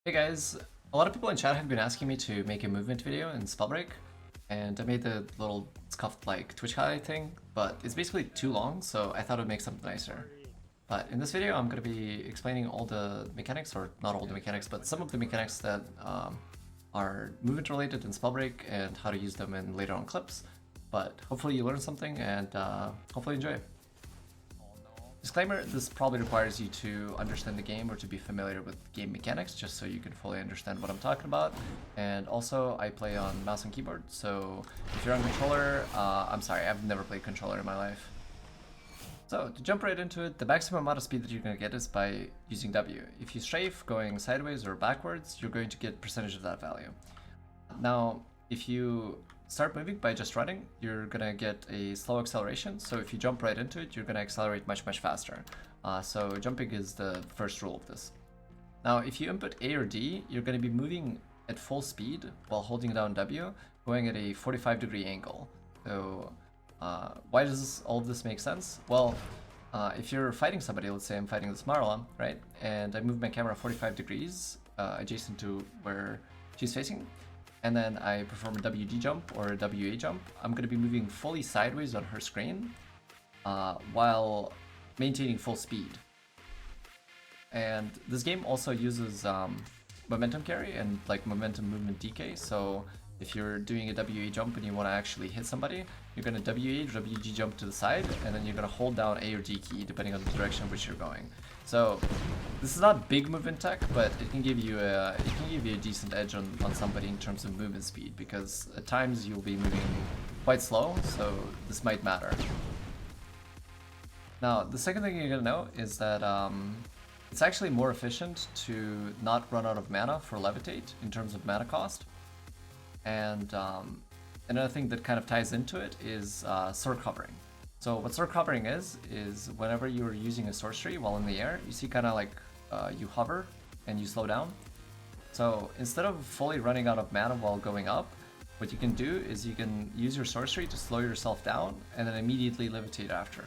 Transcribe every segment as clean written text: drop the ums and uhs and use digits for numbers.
Hey guys, a lot of people in chat have been asking me to make a movement video in Spellbreak, and I made the little scuffed like Twitch highlight thing, but it's basically too long, so I thought it would make something nicer. But in this video, I'm going to be explaining all the mechanics, or not all the mechanics, but some of the mechanics that are movement related in Spellbreak and how to use them in later on clips. But hopefully you learn something and hopefully enjoy. Disclaimer, this probably requires you to understand the game or to be familiar with game mechanics just so you can fully understand what I'm talking about. And also, I play on mouse and keyboard, so if you're on controller, I'm sorry, I've never played controller in my life. So, to jump right into it, the maximum amount of speed that you're going to get is by using W. If you strafe going sideways or backwards, you're going to get percentage of that value. Now, if you start moving by just running, you're gonna get a slow acceleration. So if you jump right into it, you're gonna accelerate much faster. So jumping is the first rule of this. Now, if you input A or D, you're gonna be moving at full speed while holding down W, going at a 45-degree angle. So why does all of this make sense? Well, if you're fighting somebody, let's say I'm fighting this Marla, right? And I move my camera 45 degrees adjacent to where she's facing, and then I perform a WD jump or a WA jump, I'm going to be moving fully sideways on her screen while maintaining full speed. And this game also uses momentum carry and like momentum movement decay, so if you're doing a WA jump and you want to actually hit somebody, you're going to WA, WG jump to the side, and then you're going to hold down A or D key depending on the direction in which you're going. So this is not big movement tech, but it can give you a decent edge on somebody in terms of movement speed, because at times you'll be moving quite slow, so this might matter. Now, the second thing you're going to know is that it's actually more efficient to not run out of mana for Levitate in terms of mana cost. And another thing that kind of ties into it is sword hovering. So what sword hovering is whenever you're using a sorcery while in the air, you see kind of like you hover and you slow down. So instead of fully running out of mana while going up, what you can do is you can use your sorcery to slow yourself down and then immediately levitate after.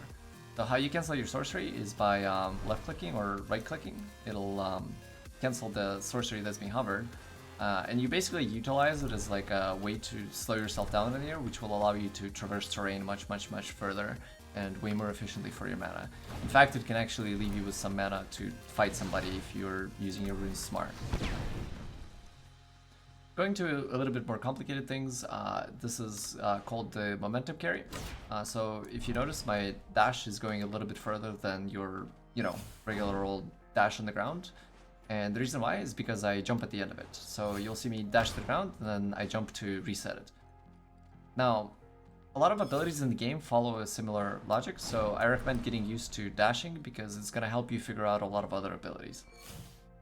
So how you cancel your sorcery is by left clicking or right clicking. It'll cancel the sorcery that's being hovered. And you basically utilize it as like a way to slow yourself down in the air, which will allow you to traverse terrain much further and way more efficiently for your mana. In fact, it can actually leave you with some mana to fight somebody if you're using your runes smart. Going to a little bit more complicated things, this is called the momentum carry. So if you notice, my dash is going a little bit further than your, regular old dash on the ground. And the reason why is because I jump at the end of it. So you'll see me dash to the ground, and then I jump to reset it. Now, a lot of abilities in the game follow a similar logic, so I recommend getting used to dashing because it's going to help you figure out a lot of other abilities.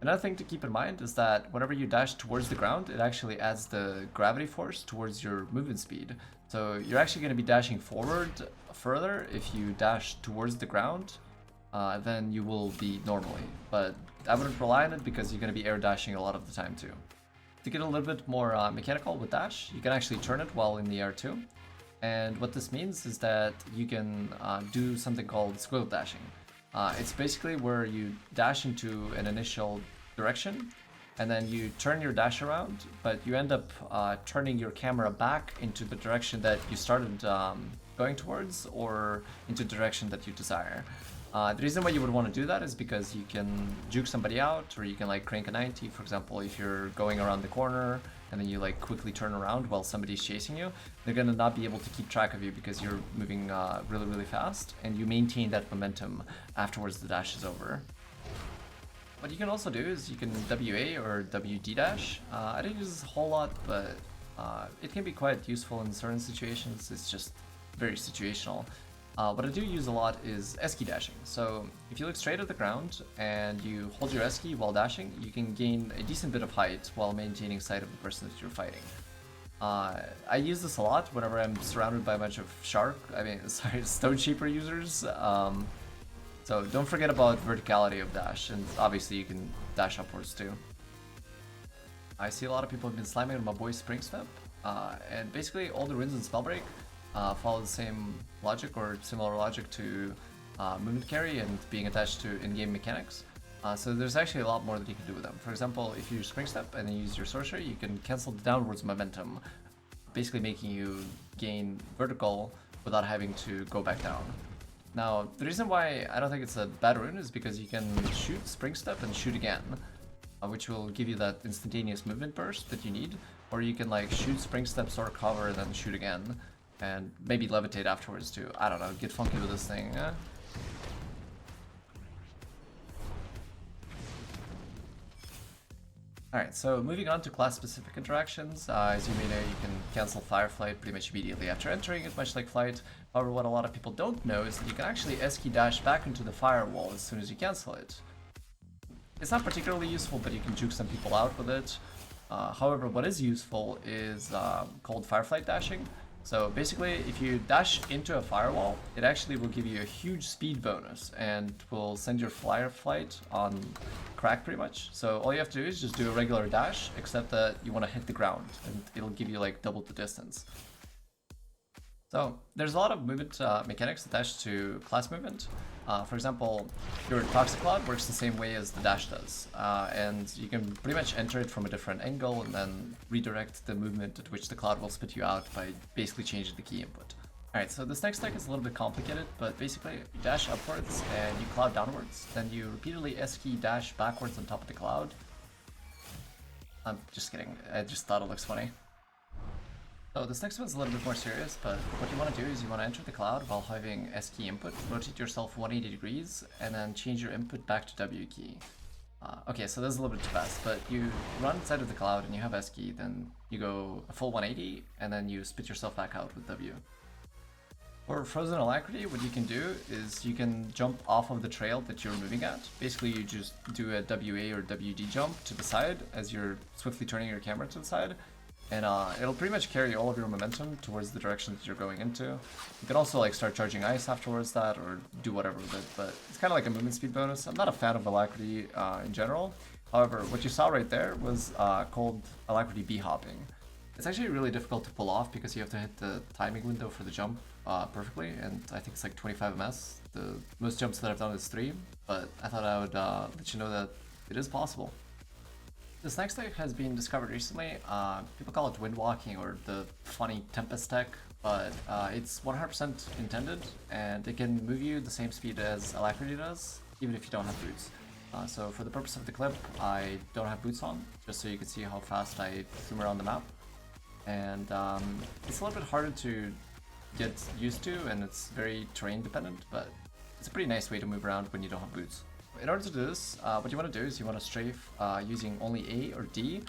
Another thing to keep in mind is that whenever you dash towards the ground, it actually adds the gravity force towards your movement speed. So you're actually going to be dashing forward further if you dash towards the ground than you will be normally. But I wouldn't rely on it because you're going to be air dashing a lot of the time too. To get a little bit more mechanical with dash, you can actually turn it while in the air too. And what this means is that you can do something called squiggle dashing. It's basically where you dash into an initial direction and then you turn your dash around, but you end up turning your camera back into the direction that you started going towards or into the direction that you desire. The reason why you would want to do that is because you can juke somebody out, or you can like crank a 90, for example, if you're going around the corner and then you like quickly turn around while somebody's chasing you, they're gonna not be able to keep track of you because you're moving really fast, and you maintain that momentum afterwards the dash is over. What you can also do is you can WA or WD dash. I don't use this a whole lot, but it can be quite useful in certain situations. It's just very situational. What I do use a lot is S-key dashing. So if you look straight at the ground and you hold your S-key while dashing, you can gain a decent bit of height while maintaining sight of the person that you're fighting. I use this a lot whenever I'm surrounded by a bunch of Stone Shaper users. So don't forget about verticality of dash, and obviously you can dash upwards too. I see a lot of people have been slamming on my boy Spring Step, and basically all the runes in Spellbreak follow the same logic or similar logic to movement carry and being attached to in-game mechanics. So there's actually a lot more that you can do with them. For example, if you spring step and then use your sorcery, you can cancel the downwards momentum, basically making you gain vertical without having to go back down. Now, the reason why I don't think it's a bad rune is because you can shoot spring step and shoot again, which will give you that instantaneous movement burst that you need. Or you can like shoot spring step, sword cover, and then shoot again, and maybe levitate afterwards too. I don't know, get funky with this thing. Alright, so moving on to class-specific interactions, as you may know, you can cancel Fireflight pretty much immediately after entering it, much like Flight. However, what a lot of people don't know is that you can actually S-key dash back into the firewall as soon as you cancel it. It's not particularly useful, but you can juke some people out with it. However, what is useful is called Fireflight dashing. So basically, if you dash into a firewall, it actually will give you a huge speed bonus and will send your Fireflight on crack pretty much. So all you have to do is just do a regular dash, except that you want to hit the ground, and it'll give you like double the distance. So there's a lot of movement mechanics attached to class movement. For example, your Toxic Cloud works the same way as the dash does, and you can pretty much enter it from a different angle and then redirect the movement at which the cloud will spit you out by basically changing the key input. Alright, so this next tech is a little bit complicated, but basically you dash upwards and you cloud downwards, then you repeatedly S-key dash backwards on top of the cloud. I'm just kidding, I just thought it looks funny. So this next one's a little bit more serious, but what you want to do is you want to enter the cloud while having S key input, rotate yourself 180 degrees, and then change your input back to W key. Okay, so this is a little bit too fast, but you run inside of the cloud and you have S key, then you go a full 180, and then you spit yourself back out with W. For Frozen Alacrity, what you can do is you can jump off of the trail that you're moving at. Basically, you just do a WA or WD jump to the side as you're swiftly turning your camera to the side. And it'll pretty much carry all of your momentum towards the direction that you're going into. You can also like start charging ice afterwards that, or do whatever with it, but it's kind of like a movement speed bonus. I'm not a fan of Alacrity in general. However, what you saw right there was called Alacrity B-hopping. It's actually really difficult to pull off because you have to hit the timing window for the jump perfectly, and I think it's like 25 ms. The most jumps that I've done is 3, but I thought I would let you know that it is possible. This next tech has been discovered recently. People call it wind walking or the funny Tempest tech, but it's 100% intended, and it can move you the same speed as Alacrity does, even if you don't have boots. So for the purpose of the clip, I don't have boots on, just so you can see how fast I zoom around the map. And it's a little bit harder to get used to, and it's very terrain dependent, but it's a pretty nice way to move around when you don't have boots. In order to do this, what you want to do is you want to strafe using only A or D,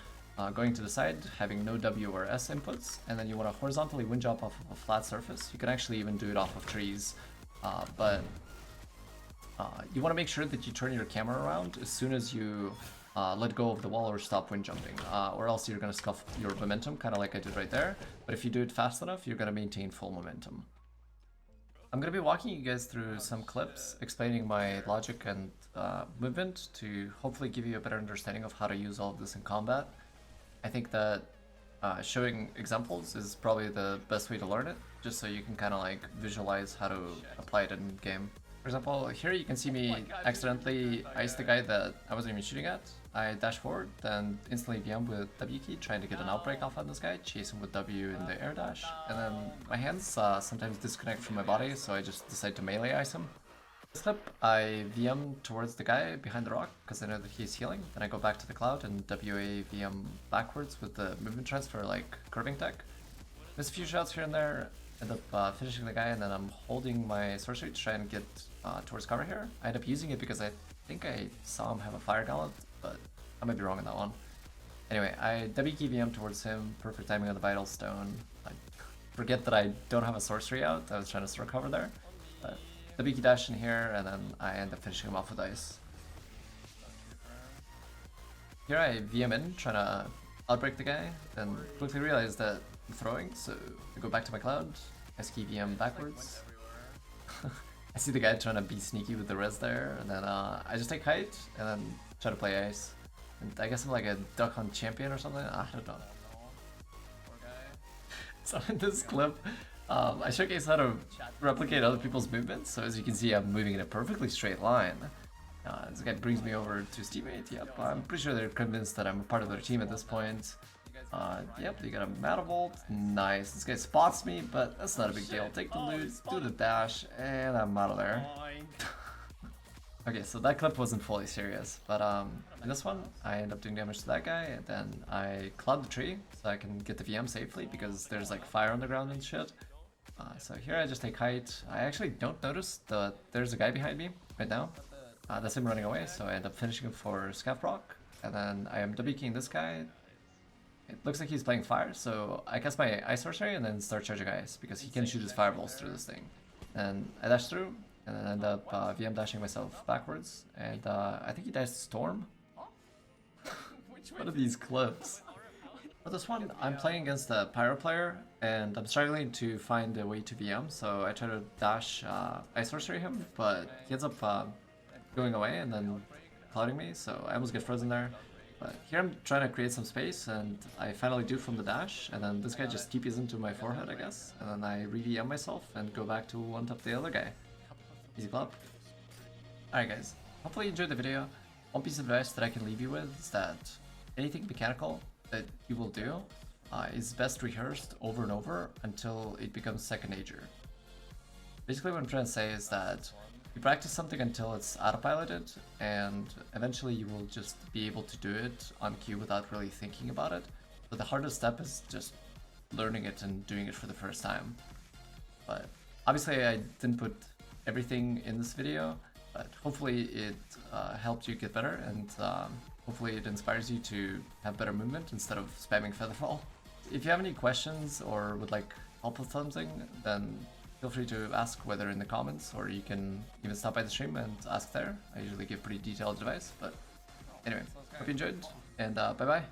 going to the side, having no W or S inputs, and then you want to horizontally wind jump off of a flat surface. You can actually even do it off of trees, but you want to make sure that you turn your camera around as soon as you let go of the wall or stop wind jumping, or else you're going to scuff your momentum, kind of like I did right there. But if you do it fast enough, you're going to maintain full momentum. I'm going to be walking you guys through some clips explaining my logic and movement to hopefully give you a better understanding of how to use all of this in combat. I think that showing examples is probably the best way to learn it, just so you can kind of like visualize how to apply it in game. For example, here you can see me accidentally ice the guy that I wasn't even shooting at. I dash forward, then instantly VM with W key, trying to get an outbreak off on this guy, chase him with W in the air dash, and then my hands sometimes disconnect from my body, so I just decide to melee ice him. This clip, I VM towards the guy behind the rock, because I know that he's healing, then I go back to the cloud and WA VM backwards with the movement transfer like curving tech. Miss a few shots here and there, end up finishing the guy, and then I'm holding my sorcery to try and get towards cover here. I end up using it because I think I saw him have a fire gauntlet, but I might be wrong on that one. Anyway, I W key VM towards him, perfect timing on the Vital Stone. I forget that I don't have a sorcery out, I was trying to sword cover there. But W key dash in here, and then I end up finishing him off with ice. Here I VM in, trying to outbreak the guy, then quickly realize that I'm throwing, so I go back to my cloud, S key VM backwards. I see the guy trying to be sneaky with the res there, and then I just take height, and then try to play ice. And I guess I'm like a duck hunt champion or something, I don't know. So in this clip, I showcase how to replicate other people's movements, so as you can see I'm moving in a perfectly straight line. This guy brings me over to his teammate. Yep, I'm pretty sure they're convinced that I'm a part of their team at this point. Yep, they got a Matterbolt. Nice. This guy spots me, but that's not a big deal. Take the loot, do the dash, and I'm out of there. Okay, so that clip wasn't fully serious, but in this one, I end up doing damage to that guy, and then I cloud the tree so I can get the VM safely because there's like fire on the ground and shit. So here I just take height. I actually don't notice that there's a guy behind me right now. That's him running away, so I end up finishing him for Spellbreak, and then I am W-keying this guy. It looks like he's playing fire, so I cast my Ice Sorcery and then start charging ice, because he can shoot his fireballs through this thing. And I dash through, and then end up VM dashing myself backwards, and I think he dies to Storm. What are these clips? For this one, I'm playing against a Pyro player, and I'm struggling to find a way to VM, so I try to dash Ice Sorcery him, but he ends up going away and then clouding me, so I almost get frozen there. But here I'm trying to create some space, and I finally do from the dash, and then this guy just TPs into my forehead, I guess, and then I re-VM myself and go back to one-tap the other guy. Easy clap. Alright guys, hopefully you enjoyed the video. One piece of advice that I can leave you with is that anything mechanical that you will do is best rehearsed over and over until it becomes second nature. Basically what I'm trying to say is that you practice something until it's autopiloted, and eventually you will just be able to do it on cue without really thinking about it. But the hardest step is just learning it and doing it for the first time. But obviously I didn't put everything in this video, but hopefully it helped you get better, and hopefully it inspires you to have better movement instead of spamming Featherfall. If you have any questions or would like help with something, then feel free to ask, whether in the comments or you can even stop by the stream and ask there. I usually give pretty detailed advice, but anyway, hope you enjoyed, and bye bye.